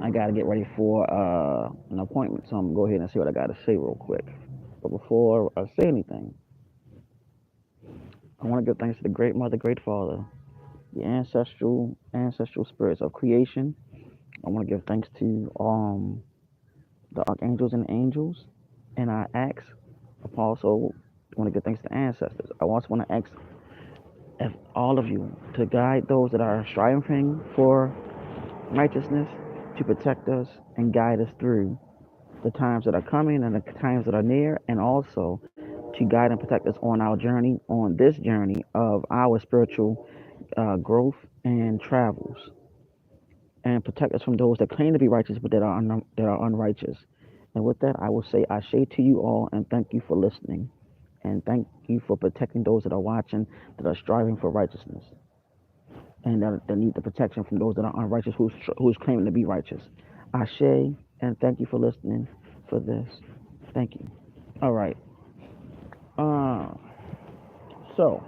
I gotta get ready for an appointment, so I'm gonna go ahead and see what I gotta say real quick. But before I say anything, I want to give thanks to the Great Mother, Great Father, the ancestral spirits of creation. I want to give thanks to the archangels and angels, and I ask. I also want to give thanks to ancestors. I also want to ask if all of you to guide those that are striving for righteousness, to protect us and guide us through the times that are coming and the times that are near, and also to guide and protect us on our journey, on this journey of our spiritual growth and travels, and protect us from those that claim to be righteous but that are unrighteous. And with that, I will say, I say to you all, and thank you for listening, and thank you for protecting those that are watching, that are striving for righteousness, and that need the protection from those that are unrighteous, who's claiming to be righteous. I say, and thank you for listening for this. Thank you. All right. Uh, so,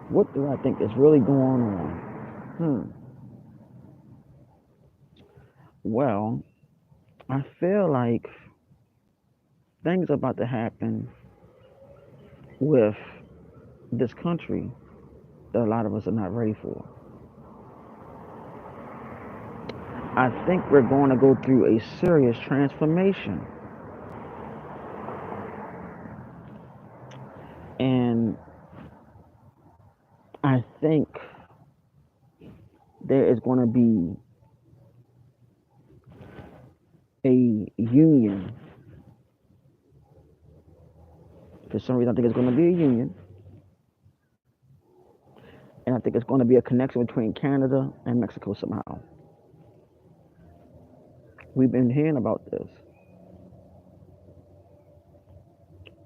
what do I think is really going on? Hmm. Well, I feel like things are about to happen with this country that a lot of us are not ready for. I think we're going to go through a serious transformation. And I think there is going to be a union. For some reason, I think it's going to be a union. And I think it's going to be a connection between Canada and Mexico somehow. We've been hearing about this.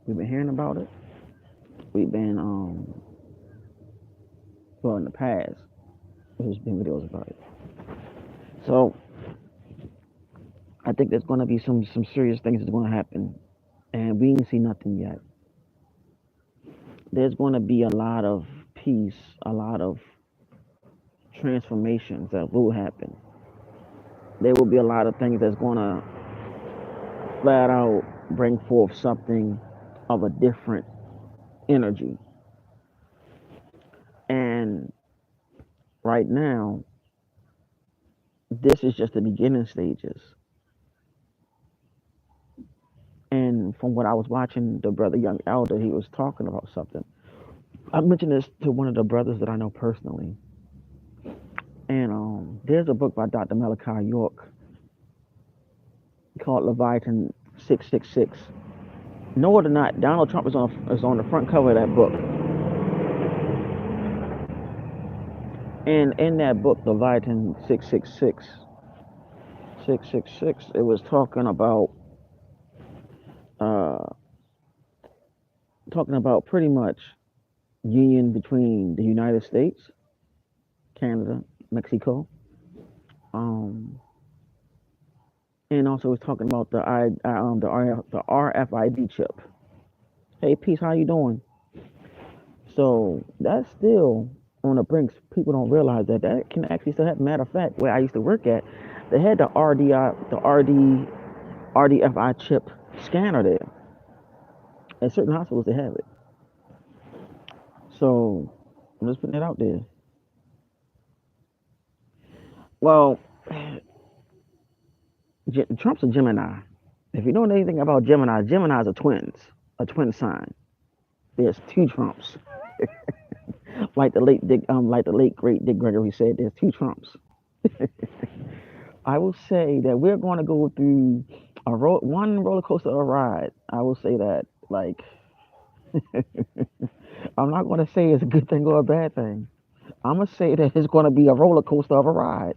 We've been hearing about it. We've been, well, in the past, there's been videos about it. So I think there's going to be some serious things that's going to happen, and we ain't see nothing yet. There's going to be a lot of peace, a lot of transformations that will happen. There will be a lot of things that's going to flat out bring forth something of a different energy. And right now, this is just the beginning stages. And from what I was watching, the brother Young Elder, he was talking about something. I mentioned this to one of the brothers that I know personally. And there's a book by Dr. Malachi York called Leviathan 666. No or not, Donald Trump is on the front cover of that book. And in that book, Leviathan 666, it was uh, talking about pretty much union between the United States, Canada, Mexico, um, and also was talking about the RFID chip. Hey, peace, how you doing? So that's still on the brinks. People don't realize that that can actually still happen. Matter of fact, where I used to work at, they had RDFI chip scanner there. At certain hospitals, they have it. So I'm just putting it out there. Well, Trump's a Gemini. If you know anything about Gemini, Geminis are twins, a twin sign. There's two Trumps. Like the late great Dick Gregory said, there's two Trumps. I will say that we're going to go through one roller coaster ride. I will say that. Like, I'm not going to say it's a good thing or a bad thing. I'm going to say that it's going to be a roller coaster of a ride.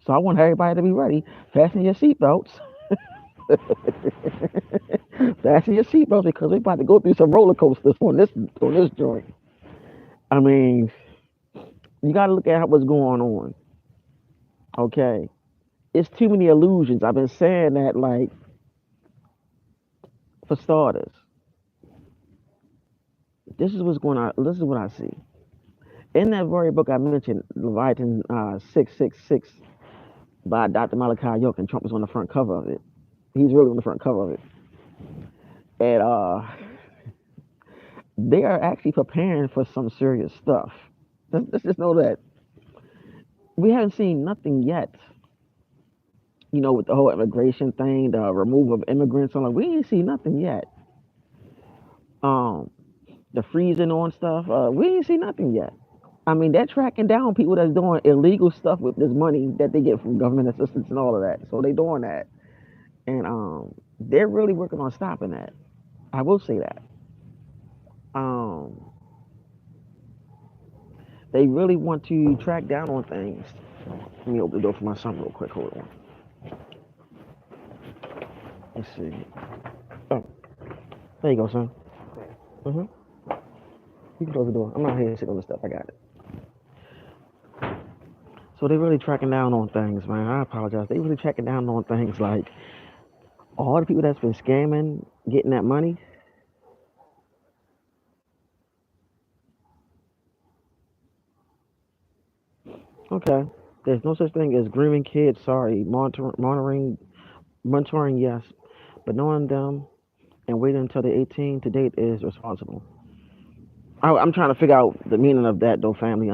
So I want everybody to be ready. Fasten your seatbelts. Fasten your seatbelts because we're about to go through some roller coasters on this joint. I mean, you got to look at what's going on. Okay, it's too many illusions. I've been saying that, like, for starters, this is what's going on. This is what I see in that very book I mentioned, Leviathan 666. by Dr. Malachi York, and Trump is on the front cover of it. He's really on the front cover of it. And they are actually preparing for some serious stuff. Let's just know that we haven't seen nothing yet. With the whole immigration thing, the removal of immigrants, I'm like, we ain't seen nothing yet. Um, the freezing on stuff, we ain't seen nothing yet. I mean, they're tracking down people that's doing illegal stuff with this money that they get from government assistance and all of that. So they doing that, and they're really working on stopping that. I will say that. Um, they really want to track down on things. Let me open the door for my son real quick. Hold on. Let's see. Oh, there you go, son. Mm-hmm. You can close the door. I'm not here to sit on the stuff. I got it. So they're really tracking down on things, man. I apologize. They really tracking down on things like all the people that's been scamming, getting that money. Okay. There's no such thing as grooming kids. Sorry. Monitoring, yes. But knowing them and waiting until they're 18 to date is responsible. I'm trying to figure out the meaning of that, though, family.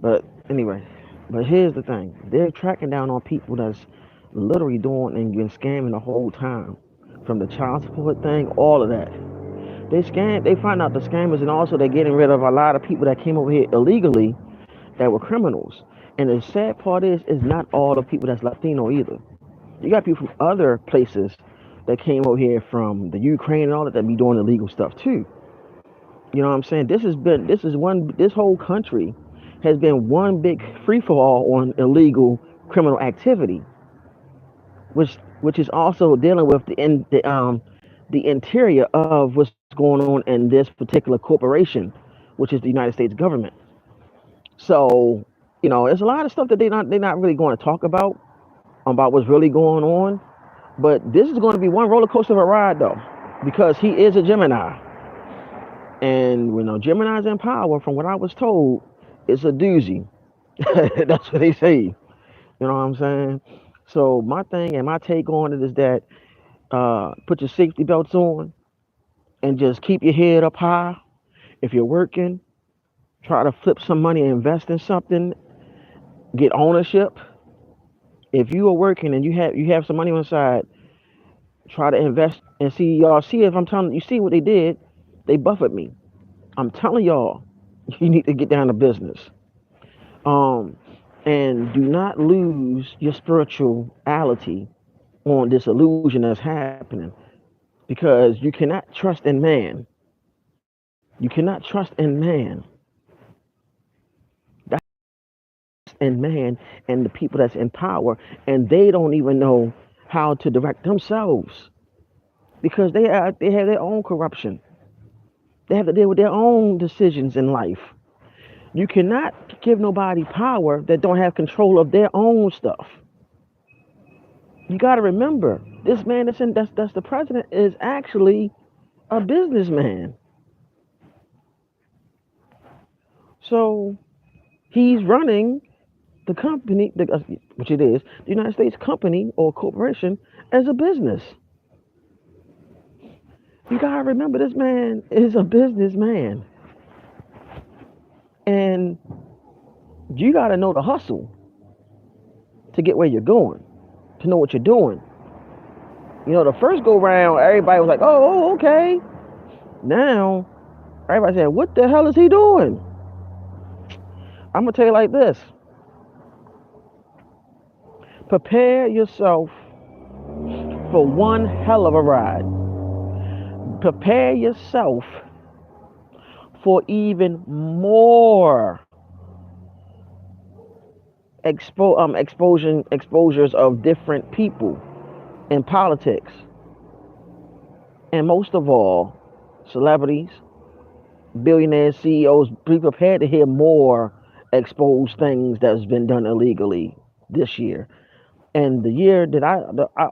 But anyway, but here's the thing: they're tracking down on people that's literally doing and been scamming the whole time, from the child support thing, all of that. They scam. They find out the scammers, and also they're getting rid of a lot of people that came over here illegally that were criminals. And the sad part is not all the people that's Latino either. You got people from other places that came over here from the Ukraine and all that be doing illegal stuff too. You know what I'm saying? This whole country has been one big free for all on illegal criminal activity, which is also dealing with the interior of what's going on in this particular corporation, which is the United States government. So, there's a lot of stuff that they're not really going to talk about what's really going on. But this is going to be one roller coaster of a ride, though, because he is a Gemini, and Gemini's in power. From what I was told, it's a doozy. That's what they say. You know what I'm saying? So my thing and my take on it is that put your safety belts on and just keep your head up high. If you're working, try to flip some money and invest in something. Get ownership. If you are working and you have some money on the side, try to invest and see y'all. See if I'm telling you, see what they did. They buffeted me. I'm telling y'all, you need to get down to business. Um, and do not lose your spirituality on this illusion that's happening, because you cannot trust in man. You cannot trust in man. That's in man and the people that's in power, and they don't even know how to direct themselves because they have their own corruption. They have to deal with their own decisions in life. You cannot give nobody power that don't have control of their own stuff. You got to remember, this man that's the president is actually a businessman. So he's running the company, which it is, the United States company or corporation, as a business. You gotta remember, this man is a businessman, and you gotta know the hustle to get where you're going, to know what you're doing. The first go round, everybody was like, "Oh, okay." Now, everybody saying, "What the hell is he doing?" I'm gonna tell you like this: prepare yourself for one hell of a ride. Prepare yourself for even more exposures of different people in politics, and most of all, celebrities, billionaires, CEOs. Be prepared to hear more exposed things that's been done illegally this year. And the year that I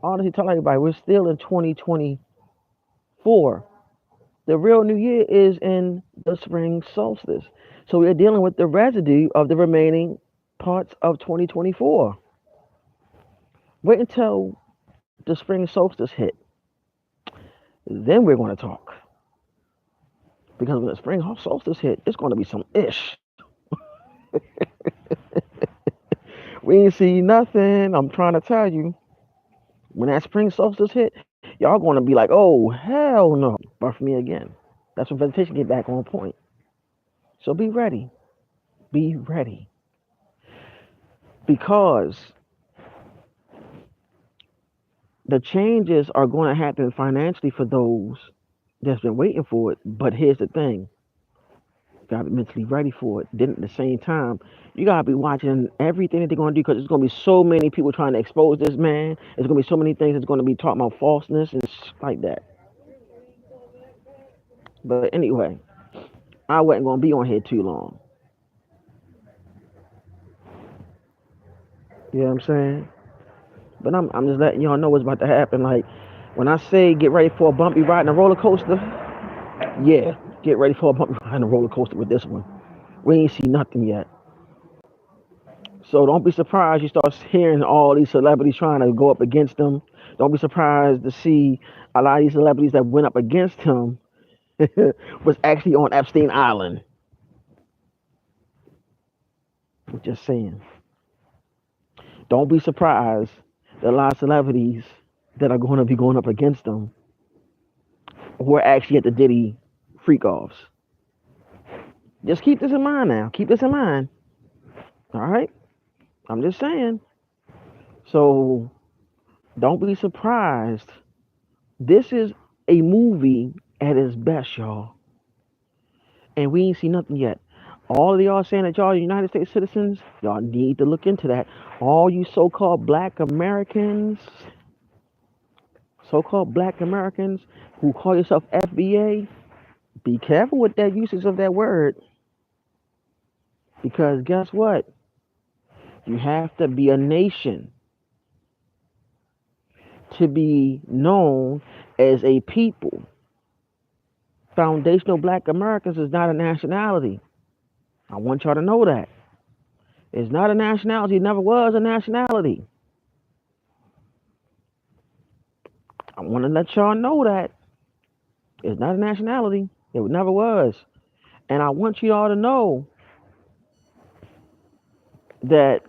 honestly tell everybody, we're still in 2024. The real new year is in the spring solstice. So we're dealing with the residue of the remaining parts of 2024. Wait until the spring solstice hit. Then we're going to talk. Because when the spring solstice hit, it's going to be some ish. We ain't see nothing. I'm trying to tell you. When that spring solstice hit, y'all going to be like, oh, hell no. Birth me again. That's when vegetation get back on point. So be ready. Be ready. Because the changes are going to happen financially for those that's been waiting for it. But here's the thing. You got to be mentally ready for it. Then at the same time, you got to be watching everything that they're going to do because there's going to be so many people trying to expose this man. There's going to be so many things that's going to be talking about falseness and like that. But anyway, I wasn't going to be on here too long. You know what I'm saying? But I'm just letting y'all know what's about to happen. Like, when I say get ready for a bumpy ride in a roller coaster, yeah, get ready for a bumpy ride in a roller coaster with this one. We ain't see nothing yet. So don't be surprised you start hearing all these celebrities trying to go up against them. Don't be surprised to see a lot of these celebrities that went up against him was actually on Epstein Island. Just saying. Don't be surprised that a lot of celebrities that are going to be going up against them were actually at the Diddy freak offs. Just keep this in mind now. Keep this in mind. All right? I'm just saying. So don't be surprised. This is a movie at its best, y'all. And we ain't seen nothing yet. All of y'all saying that y'all are United States citizens, y'all need to look into that. All you so-called black Americans who call yourself FBA, be careful with that usage of that word. Because guess what? You have to be a nation to be known as a people. Foundational black Americans is not a nationality. I want y'all to know that. It's not a nationality. It never was a nationality. I want to let y'all know that. It's not a nationality. It never was. And I want you all to know that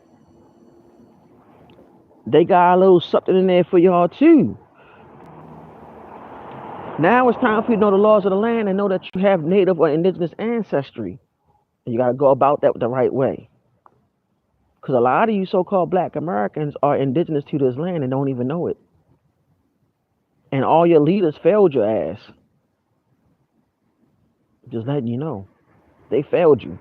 they got a little something in there for y'all too. Now it's time for you to know the laws of the land and know that you have native or indigenous ancestry. And you got to go about that the right way. Because a lot of you so-called black Americans are indigenous to this land and don't even know it. And all your leaders failed your ass. Just letting you know. They failed you.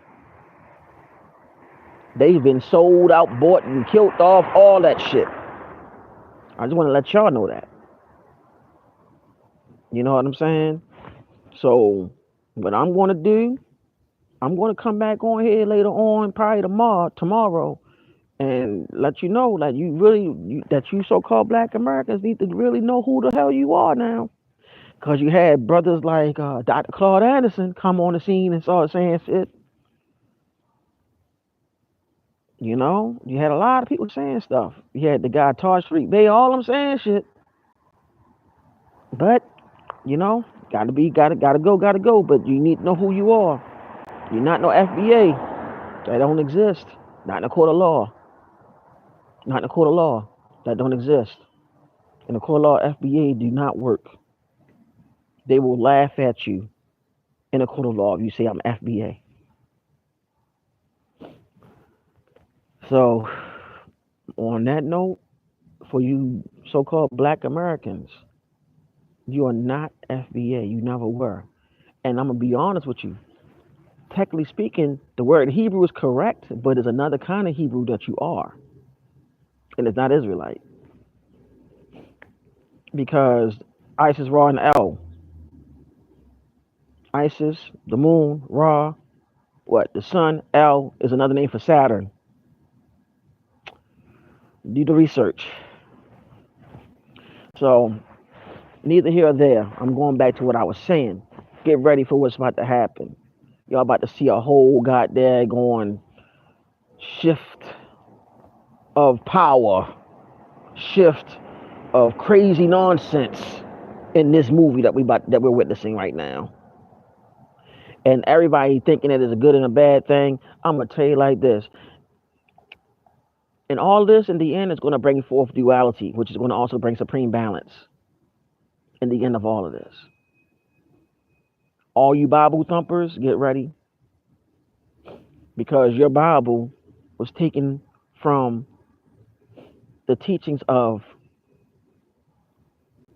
They've been sold out, bought, and killed off, all that shit. I just want to let y'all know that. You know what I'm saying? So, what I'm going to do, I'm going to come back on here later on, probably tomorrow, and let you know that you so-called black Americans need to really know who the hell you are now. Because you had brothers like Dr. Claude Anderson come on the scene and start saying shit. You know, you had a lot of people saying stuff. You had the guy Taj Freak Bay, all them saying shit. But, you know, gotta go. But you need to know who you are. You're not no FBA. That don't exist. Not in a court of law. Not in a court of law. That don't exist. In a court of law, FBA do not work. They will laugh at you in a court of law if you say I'm FBA. So, on that note, for you so-called black Americans, you are not FBA. You never were. And I'm gonna be honest with you. Technically speaking, the word Hebrew is correct, but it's another kind of Hebrew that you are. And it's not Israelite. Because Isis, Ra, and El. Isis, the moon, Ra, what? The sun, El is another name for Saturn. Do the research. So, neither here or there. I'm going back to what I was saying. Get ready for what's about to happen. Y'all about to see a whole goddamn shift of power shift of crazy nonsense in this movie that we're witnessing right now. And everybody thinking it is a good and a bad thing. I'm gonna tell you like this. And all this in the end is gonna bring forth duality, which is gonna also bring supreme balance in the end of all of this. All you Bible thumpers, get ready. Because your Bible was taken from the teachings of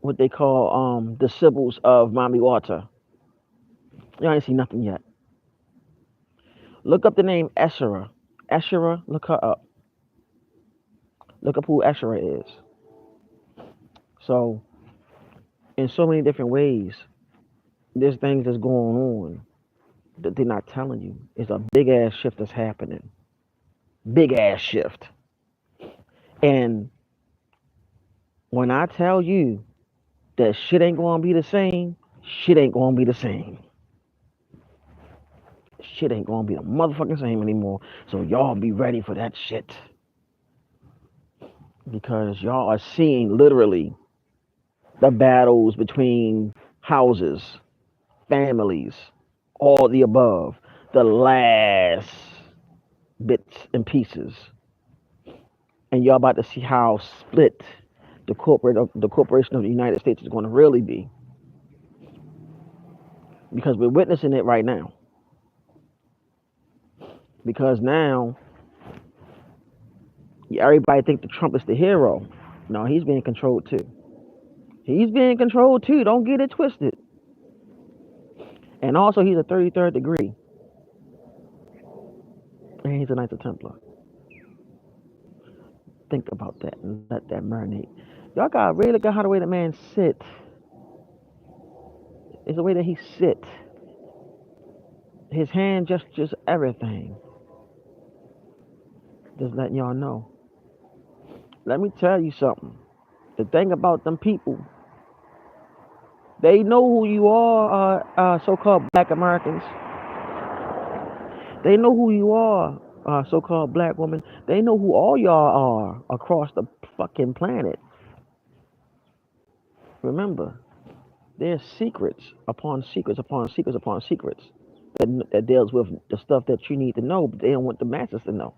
what they call the Sibyls of Mami Wata. Y'all ain't seen nothing yet. Look up the name Esra. Esra, look her up. Look up who Esra is. So, in so many different ways, there's things that's going on that they're not telling you. It's a big ass shift that's happening. Big ass shift. And when I tell you that shit ain't gonna be the same, shit ain't gonna be the same. Shit ain't gonna be the motherfucking same anymore. So y'all be ready for that shit. Because y'all are seeing literally the battles between houses, families, all the above, the last bits and pieces. And y'all about to see how split the corporation of the United States is going to really be. Because we're witnessing it right now. Because now everybody think that Trump is the hero. No, he's being controlled too. He's being controlled too. Don't get it twisted. And also, he's a 33rd degree. And he's a Knight of Templar. Think about that and let that marinate. Y'all got really look at how the way the man sit. It's the way that he sit. His hand gestures, everything. Just letting y'all know. Let me tell you something. The thing about them people, they know who you are, so-called Black Americans. They know who you are, so-called Black women. They know who all y'all are across the fucking planet. Remember, there's secrets upon secrets upon secrets upon secrets that deals with the stuff that you need to know, but they don't want the masses to know.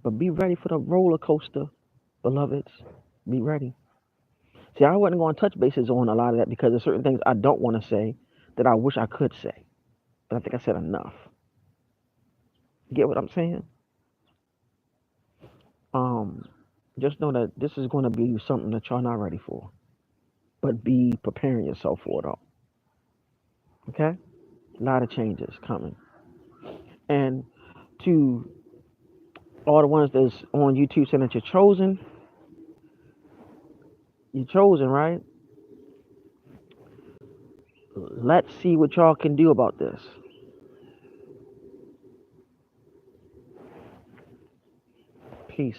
But be ready for the roller coaster, beloveds. Be ready. See, I wasn't going to touch bases on a lot of that because there's certain things I don't want to say that I wish I could say. But I think I said enough. Get what I'm saying? Um, just know that this is going to be something that y'all not ready for. But be preparing yourself for it all. Okay? A lot of changes coming. And to all the ones that's on YouTube saying that you're chosen, right? Let's see what y'all can do about this. Peace.